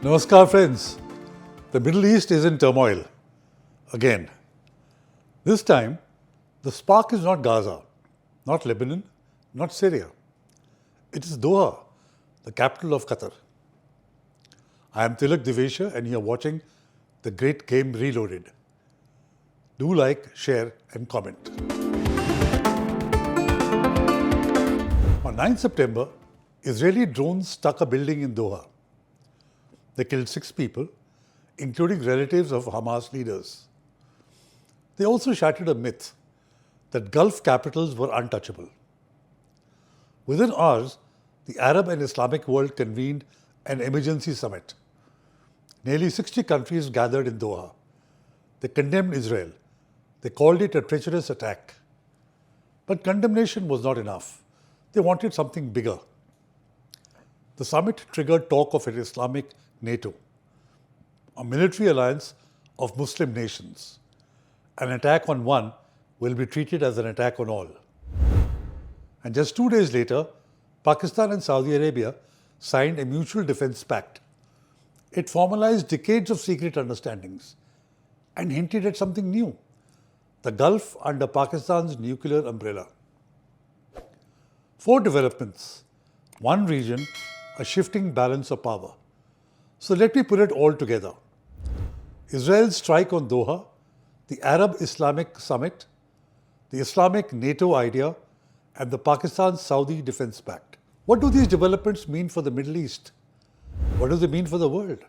Namaskar friends, the Middle East is in turmoil again. This time, the spark is not Gaza, not Lebanon, not Syria. It is Doha, the capital of Qatar. I am Tilak Divesha and you are watching The Great Game Reloaded. Do like, share and comment. On 9 September, Israeli drones struck a building in Doha. They killed 6 people, including relatives of Hamas leaders. They also shattered a myth that Gulf capitals were untouchable. Within hours, the Arab and Islamic world convened an emergency summit. Nearly 60 countries gathered in Doha. They condemned Israel. They called it a treacherous attack. But condemnation was not enough. They wanted something bigger. The summit triggered talk of an Islamic NATO, a military alliance of Muslim nations. An attack on one will be treated as an attack on all. And just 2 days later, Pakistan and Saudi Arabia signed a mutual defense pact. It formalized decades of secret understandings and hinted at something new, the Gulf under Pakistan's nuclear umbrella. 4 developments, one region, a shifting balance of power. So let me put it all together. Israel's strike on Doha, the Arab-Islamic summit, the Islamic NATO idea, and the Pakistan-Saudi Defense Pact. What do these developments mean for the Middle East? What do they mean for the world?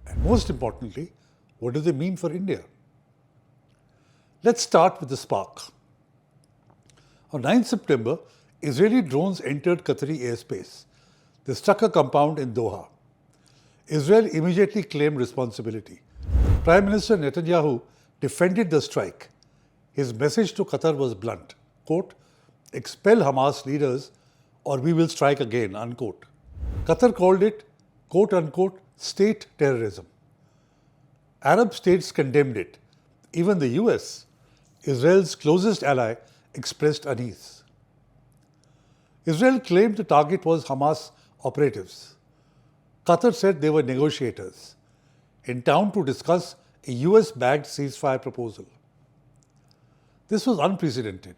And most importantly, what do they mean for India? Let's start with the spark. On 9 September, Israeli drones entered Qatari airspace. They struck a compound in Doha. Israel immediately claimed responsibility. Prime Minister Netanyahu defended the strike. His message to Qatar was blunt, quote, expel Hamas leaders or we will strike again, unquote. Qatar called it, quote unquote, state terrorism. Arab states condemned it. Even the US, Israel's closest ally, expressed unease. Israel claimed the target was Hamas operatives. Qatar said they were negotiators in town to discuss a US-backed ceasefire proposal. This was unprecedented.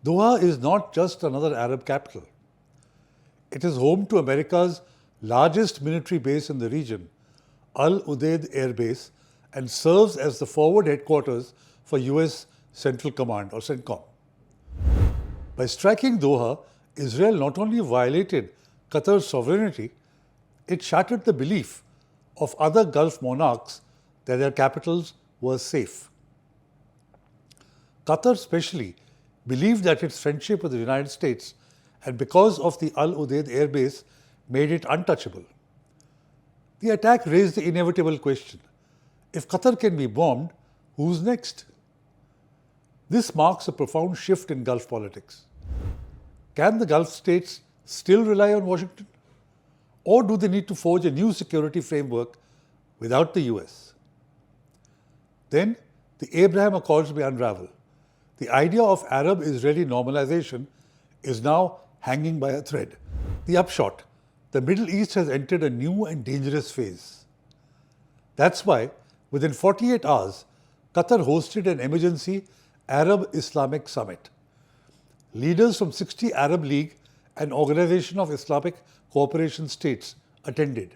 Doha is not just another Arab capital. It is home to America's largest military base in the region, Al Udeid Air Base, and serves as the forward headquarters for US Central Command or CENTCOM. By striking Doha, Israel not only violated Qatar's sovereignty, it shattered the belief of other Gulf monarchs that their capitals were safe. Qatar especially believed that its friendship with the United States and because of the Al Udeid Air Base made it untouchable. The attack raised the inevitable question, if Qatar can be bombed, who's next? This marks a profound shift in Gulf politics. Can the Gulf states still rely on Washington? Or do they need to forge a new security framework without the US? Then, the Abraham Accords may unravel. The idea of Arab-Israeli normalization is now hanging by a thread. The upshot, the Middle East has entered a new and dangerous phase. That's why, within 48 hours, Qatar hosted an emergency Arab-Islamic summit. Leaders from 60 Arab League and Organization of Islamic Cooperation States attended.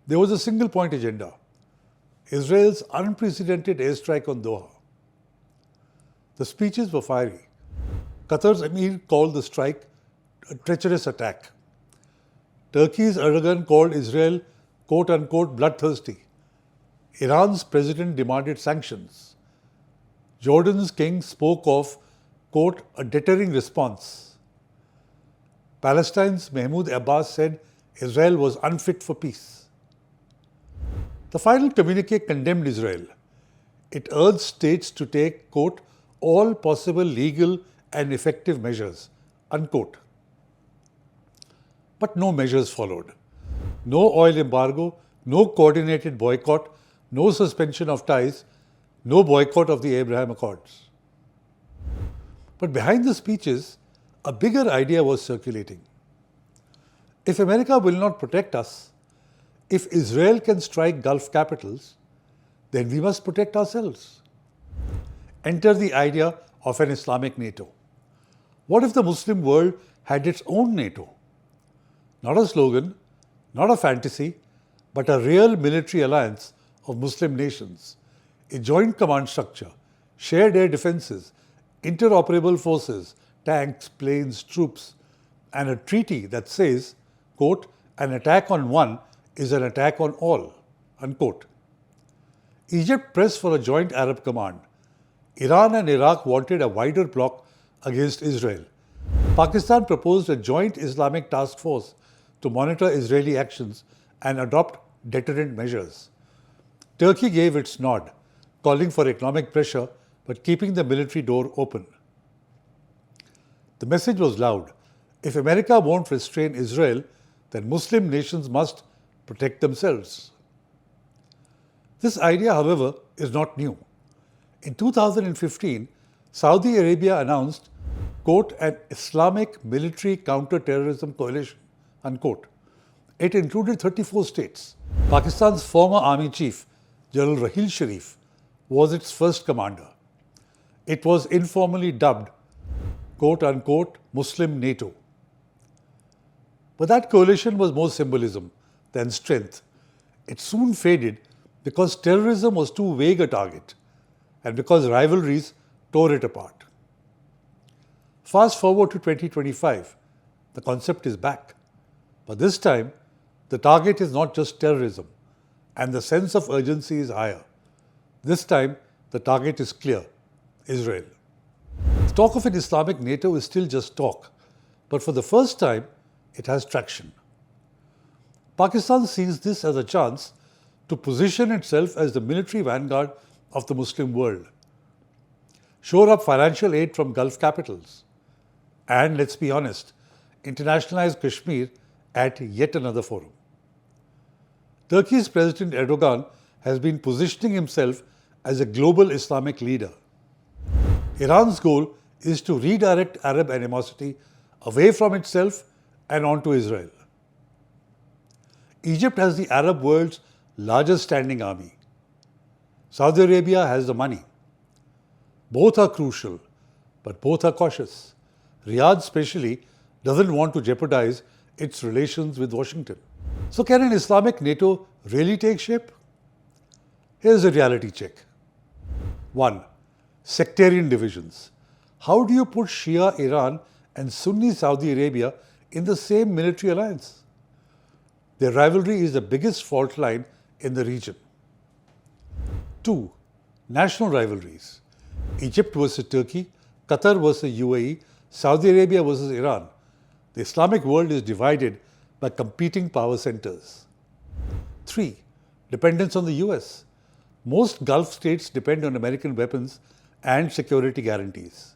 There was a single point agenda, Israel's unprecedented airstrike on Doha. The speeches were fiery. Qatar's Emir called the strike a treacherous attack. Turkey's Erdogan called Israel, quote unquote, bloodthirsty. Iran's president demanded sanctions. Jordan's king spoke of, quote, a deterring response. Palestine's Mahmoud Abbas said Israel was unfit for peace. The final communique condemned Israel. It urged states to take, quote, all possible legal and effective measures, unquote. But no measures followed. No oil embargo, no coordinated boycott, no suspension of ties, no boycott of the Abraham Accords. But behind the speeches, a bigger idea was circulating. If America will not protect us, if Israel can strike Gulf capitals, then we must protect ourselves. Enter the idea of an Islamic NATO. What if the Muslim world had its own NATO? Not a slogan, not a fantasy, but a real military alliance of Muslim nations, a joint command structure, shared air defenses, interoperable forces, tanks, planes, troops, and a treaty that says, quote, an attack on one is an attack on all, unquote. Egypt pressed for a joint Arab command. Iran and Iraq wanted a wider bloc against Israel. Pakistan proposed a joint Islamic task force to monitor Israeli actions and adopt deterrent measures. Turkey gave its nod, calling for economic pressure but keeping the military door open. The message was loud. If America won't restrain Israel, then Muslim nations must protect themselves. This idea, however, is not new. In 2015, Saudi Arabia announced, quote, an Islamic military counter-terrorism coalition, unquote. It included 34 states. Pakistan's former army chief, General Raheel Sharif, was its first commander. It was informally dubbed, quote unquote, Muslim NATO. But that coalition was more symbolism than strength. It soon faded because terrorism was too vague a target and because rivalries tore it apart. Fast forward to 2025, the concept is back. But this time, the target is not just terrorism, and the sense of urgency is higher. This time, the target is clear: Israel. The talk of an Islamic NATO is still just talk, but for the first time, it has traction. Pakistan sees this as a chance to position itself as the military vanguard of the Muslim world, shore up financial aid from Gulf capitals, and, let's be honest, internationalize Kashmir at yet another forum. Turkey's President Erdogan has been positioning himself as a global Islamic leader. Iran's goal is to redirect Arab animosity away from itself and onto Israel. Egypt has the Arab world's largest standing army. Saudi Arabia has the money. Both are crucial, but both are cautious. Riyadh, especially, doesn't want to jeopardize its relations with Washington. So can an Islamic NATO really take shape? Here's a reality check. 1. Sectarian divisions. How do you put Shia Iran and Sunni Saudi Arabia in the same military alliance? Their rivalry is the biggest fault line in the region. 2. National rivalries. Egypt versus Turkey, Qatar versus UAE, Saudi Arabia versus Iran. The Islamic world is divided by competing power centers. 3. Dependence on the US. Most Gulf states depend on American weapons and security guarantees.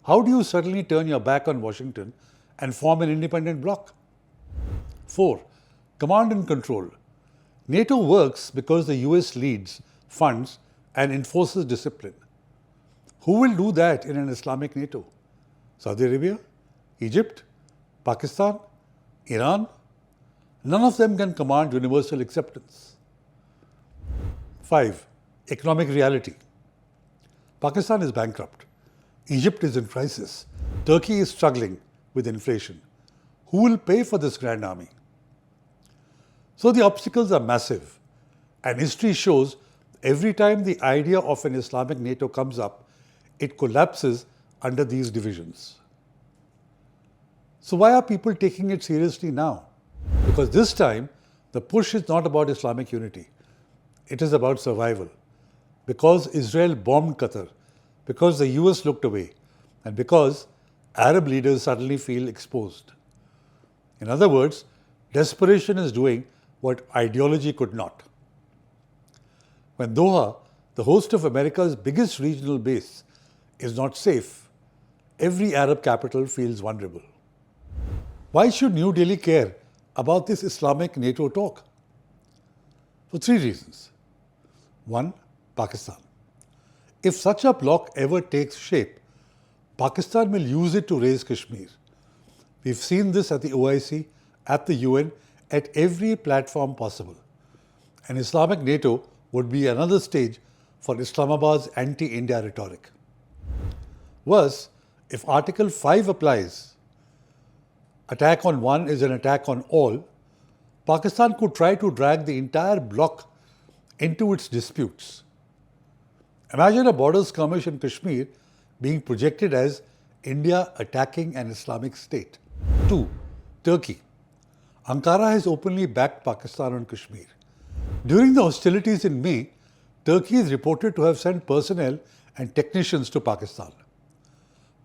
How do you suddenly turn your back on Washington and form an independent bloc? 4. Command and control. NATO works because the US leads, funds, and enforces discipline. Who will do that in an Islamic NATO? Saudi Arabia? Egypt? Pakistan? Iran? None of them can command universal acceptance. 5. Economic reality. Pakistan is bankrupt. Egypt is in crisis. Turkey is struggling with inflation. Who will pay for this grand army? So the obstacles are massive. And history shows every time the idea of an Islamic NATO comes up, it collapses under these divisions. So why are people taking it seriously now? Because this time, the push is not about Islamic unity. It is about survival. Because Israel bombed Qatar, because the US looked away, and because Arab leaders suddenly feel exposed. In other words, desperation is doing what ideology could not. When Doha, the host of America's biggest regional base, is not safe, every Arab capital feels vulnerable. Why should New Delhi care about this Islamic NATO talk? For 3 reasons. 1. Pakistan. If such a bloc ever takes shape, Pakistan will use it to raise Kashmir. We've seen this at the OIC, at the UN, at every platform possible. And Islamic NATO would be another stage for Islamabad's anti-India rhetoric. Worse, if Article 5 applies, attack on one is an attack on all, Pakistan could try to drag the entire bloc into its disputes. Imagine a border skirmish in Kashmir being projected as India attacking an Islamic state. 2. Turkey. Ankara has openly backed Pakistan on Kashmir. During the hostilities in May, Turkey is reported to have sent personnel and technicians to Pakistan.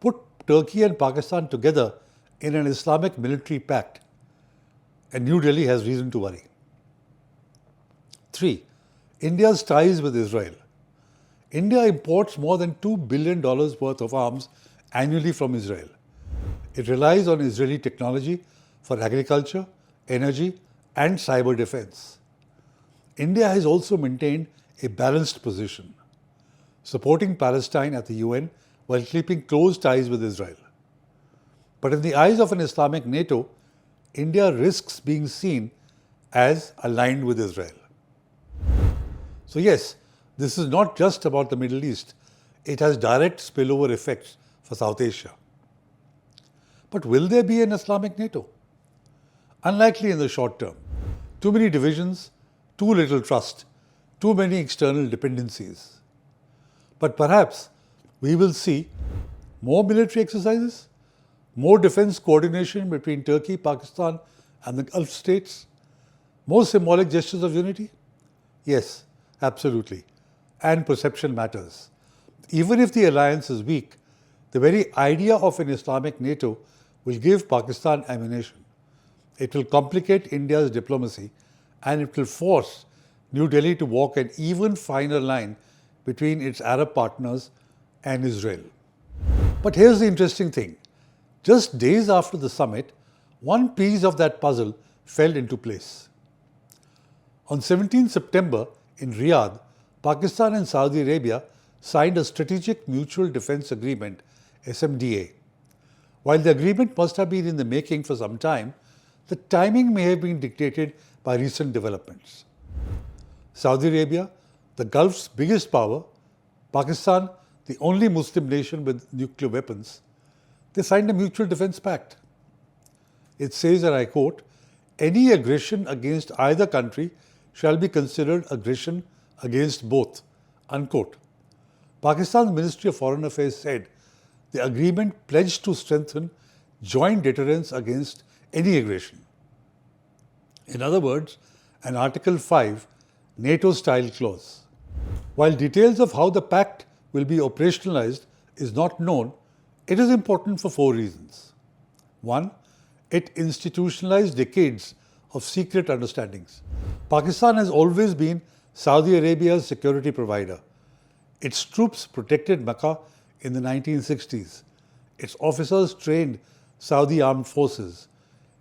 Put Turkey and Pakistan together in an Islamic military pact, and New Delhi has reason to worry. 3. India's ties with Israel. India imports more than $2 billion worth of arms annually from Israel. It relies on Israeli technology for agriculture, energy, and cyber defense. India has also maintained a balanced position, supporting Palestine at the UN while keeping close ties with Israel. But in the eyes of an Islamic NATO, India risks being seen as aligned with Israel. So yes, this is not just about the Middle East. It has direct spillover effects for South Asia. But will there be an Islamic NATO? Unlikely in the short term. Too many divisions, too little trust, too many external dependencies. But perhaps we will see more military exercises, more defense coordination between Turkey, Pakistan, and the Gulf states, more symbolic gestures of unity? Yes, absolutely. And perception matters. Even if the alliance is weak, the very idea of an Islamic NATO will give Pakistan ammunition. It will complicate India's diplomacy, and it will force New Delhi to walk an even finer line between its Arab partners and Israel. But here's the interesting thing. Just days after the summit, one piece of that puzzle fell into place. On 17 September in Riyadh, Pakistan and Saudi Arabia signed a Strategic Mutual Defense Agreement, SMDA. While the agreement must have been in the making for some time, the timing may have been dictated by recent developments. Saudi Arabia, the Gulf's biggest power, Pakistan, the only Muslim nation with nuclear weapons, they signed a mutual defense pact. It says, and I quote, "Any aggression against either country shall be considered aggression against both," unquote. Pakistan's Ministry of Foreign Affairs said the agreement pledged to strengthen joint deterrence against any aggression. In other words, an Article 5 NATO-style clause. While details of how the pact will be operationalized is not known, it is important for 4 reasons. 1. It institutionalized decades of secret understandings. Pakistan has always been Saudi Arabia's security provider. Its troops protected Mecca in the 1960s. Its officers trained Saudi armed forces.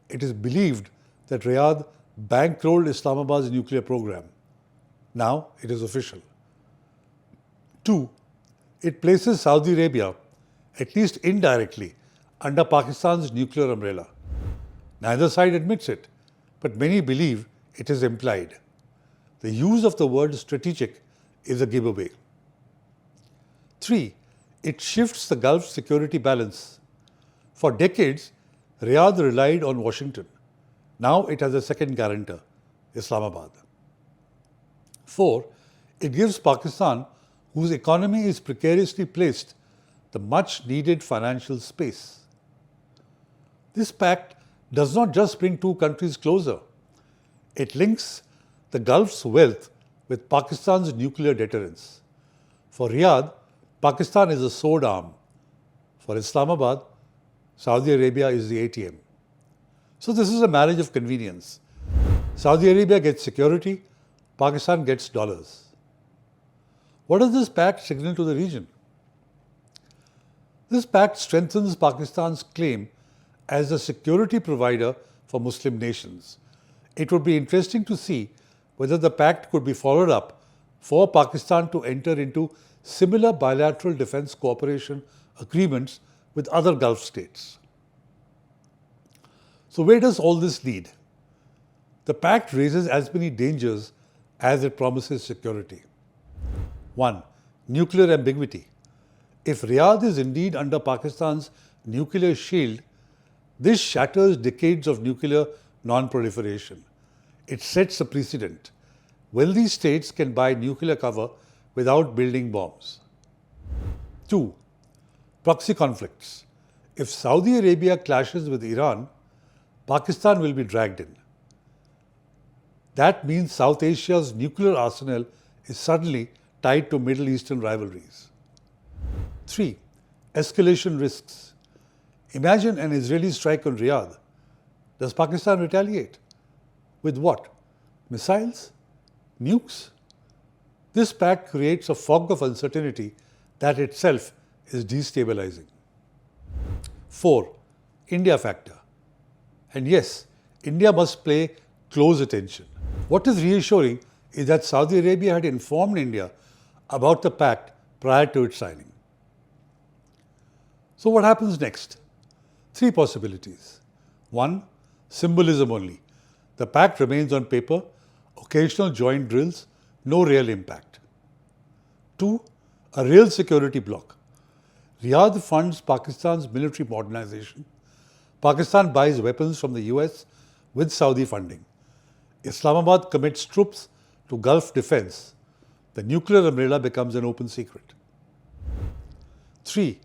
It is believed that Riyadh bankrolled Islamabad's nuclear program. Now it is official. 2. It places Saudi Arabia, at least indirectly, under Pakistan's nuclear umbrella. Neither side admits it, but many believe it is implied. The use of the word strategic is a giveaway. 3. It shifts the Gulf security balance. For decades, Riyadh relied on Washington. Now it has a second guarantor, Islamabad. 4. It gives Pakistan, whose economy is precariously placed, the much needed financial space. This pact does not just bring two countries closer. It links the Gulf's wealth with Pakistan's nuclear deterrence. For Riyadh, Pakistan is a sword arm. For Islamabad, Saudi Arabia is the ATM. So this is a marriage of convenience. Saudi Arabia gets security, Pakistan gets dollars. What does this pact signal to the region? This pact strengthens Pakistan's claim as a security provider for Muslim nations. It would be interesting to see whether the pact could be followed up for Pakistan to enter into similar bilateral defense cooperation agreements with other Gulf states. So where does all this lead? The pact raises as many dangers as it promises security. 1. Nuclear ambiguity. If Riyadh is indeed under Pakistan's nuclear shield, this shatters decades of nuclear non-proliferation. It sets a precedent. Wealthy states can buy nuclear cover without building bombs. 2. Proxy conflicts. If Saudi Arabia clashes with Iran, Pakistan will be dragged in. That means South Asia's nuclear arsenal is suddenly tied to Middle Eastern rivalries. 3. Escalation risks. Imagine an Israeli strike on Riyadh. Does Pakistan retaliate? With what? Missiles? Nukes? This pact creates a fog of uncertainty that itself is destabilizing. 4. India factor. And yes, India must pay close attention. What is reassuring is that Saudi Arabia had informed India about the pact prior to its signing. So what happens next? 3 possibilities. 1. Symbolism only. The pact remains on paper, occasional joint drills, no real impact. 2. A real security bloc. Riyadh funds Pakistan's military modernization. Pakistan buys weapons from the US with Saudi funding. Islamabad commits troops to Gulf defense. The nuclear umbrella becomes an open secret. 3.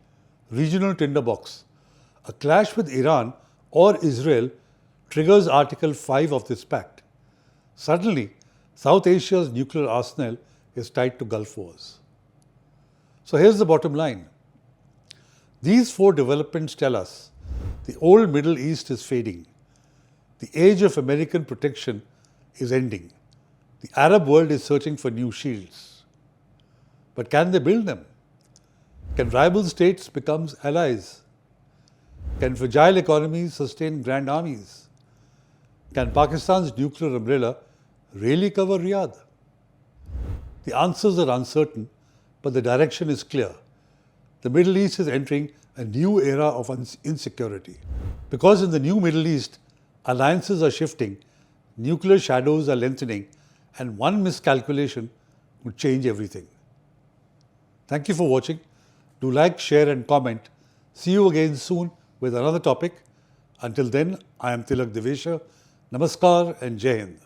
Regional tinderbox. A clash with Iran or Israel triggers Article 5 of this pact. Suddenly, South Asia's nuclear arsenal is tied to Gulf wars. So here's the bottom line. These 4 developments tell us the old Middle East is fading. The age of American protection is ending. The Arab world is searching for new shields. But can they build them? Can rival states become allies? Can fragile economies sustain grand armies? Can Pakistan's nuclear umbrella really cover Riyadh? The answers are uncertain, but the direction is clear. The Middle East is entering a new era of insecurity. Because in the new Middle East, alliances are shifting, nuclear shadows are lengthening, and one miscalculation would change everything. Thank you for watching. Do like, share and comment. See you again soon with another topic. Until then, I am Tilak Devesha. Namaskar and Jai Hind.